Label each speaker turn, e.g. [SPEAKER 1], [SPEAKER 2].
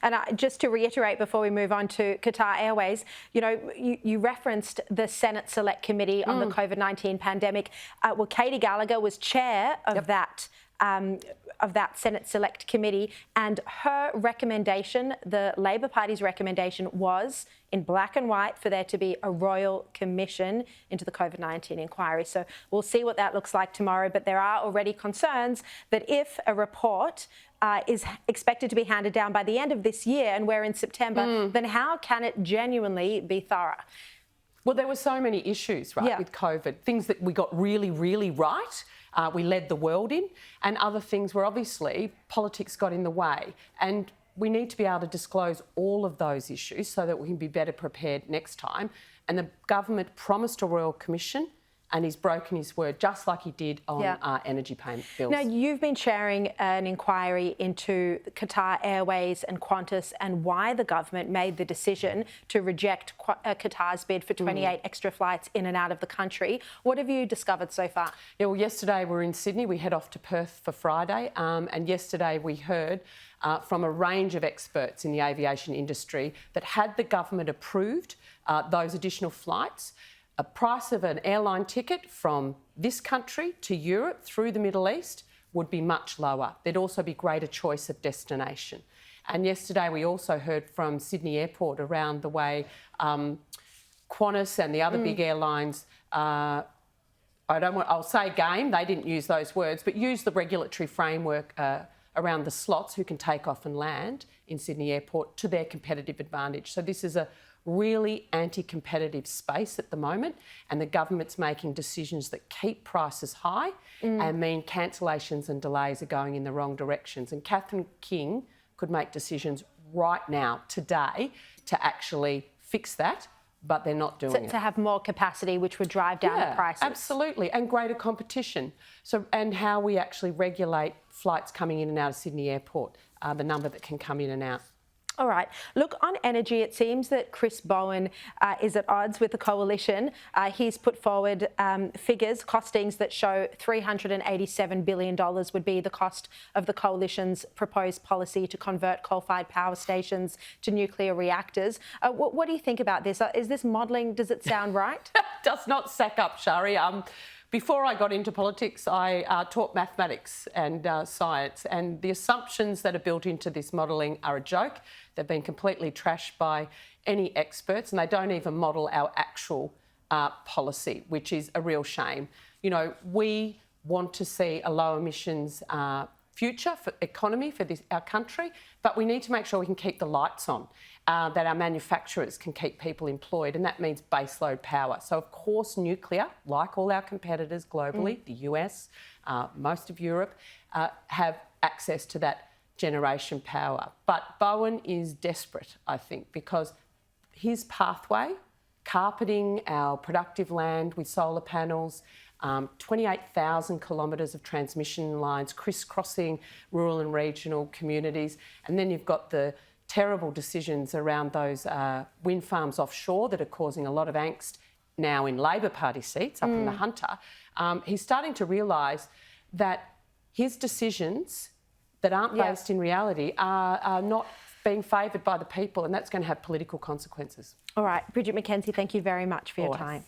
[SPEAKER 1] And just to reiterate before we move on to Qatar Airways, you referenced the Senate Select Committee on the COVID-19 pandemic. Well, Katie Gallagher was chair of that Senate Select Committee, and her recommendation, the Labor Party's recommendation, was in black and white for there to be a royal commission into the COVID-19 inquiry. So we'll see what that looks like tomorrow, but there are already concerns that if a report is expected to be handed down by the end of this year and we're in September, then how can it genuinely be thorough?
[SPEAKER 2] Well, there were so many issues, right, with COVID, things that we got really, really right. We led the world in, and other things where obviously politics got in the way. And we need to be able to disclose all of those issues so that we can be better prepared next time. And the government promised a royal commission, and he's broken his word, just like he did on energy payment bills. Now,
[SPEAKER 1] you've been chairing an inquiry into Qatar Airways and Qantas and why the government made the decision to reject Qatar's bid for 28 extra flights in and out of the country. What have you discovered so far?
[SPEAKER 2] Yeah, well, yesterday we were in Sydney. We head off to Perth for Friday. And yesterday we heard from a range of experts in the aviation industry that had the government approved those additional flights, a price of an airline ticket from this country to Europe through the Middle East would be much lower. There'd also be greater choice of destination. And yesterday we also heard from Sydney Airport around the way Qantas and the other big airlines, I'll say game, they didn't use those words, but use the regulatory framework around the slots who can take off and land in Sydney Airport to their competitive advantage. So this is a really anti-competitive space at the moment, and the government's making decisions that keep prices high and mean cancellations and delays are going in the wrong directions. And Catherine King could make decisions right now, today, to actually fix that, but they're not doing it.
[SPEAKER 1] To have more capacity, which would drive down the prices.
[SPEAKER 2] Absolutely, and greater competition. So, and how we actually regulate flights coming in and out of Sydney Airport, the number that can come in and out.
[SPEAKER 1] All right. Look, on energy, it seems that Chris Bowen is at odds with the coalition. He's put forward figures, costings that show $387 billion would be the cost of the coalition's proposed policy to convert coal-fired power stations to nuclear reactors. What do you think about this? Is this modelling, does it sound right?
[SPEAKER 2] Does not stack up, Sharri. Before I got into politics, I taught mathematics and science, and the assumptions that are built into this modelling are a joke. They've been completely trashed by any experts, and they don't even model our actual policy, which is a real shame. You know, we want to see a low emissions future for economy for our country, but we need to make sure we can keep the lights on, that our manufacturers can keep people employed, and that means baseload power. So, of course, nuclear, like all our competitors globally, the US, most of Europe, have access to that generation power. But Bowen is desperate, I think, because his pathway, carpeting our productive land with solar panels, 28,000 kilometres of transmission lines, crisscrossing rural and regional communities. And then you've got the terrible decisions around those wind farms offshore that are causing a lot of angst now in Labor Party seats up in the Hunter. He's starting to realise that his decisions that aren't based in reality are not being favoured by the people, and that's going to have political consequences.
[SPEAKER 1] All right. Bridget McKenzie, thank you very much for your time.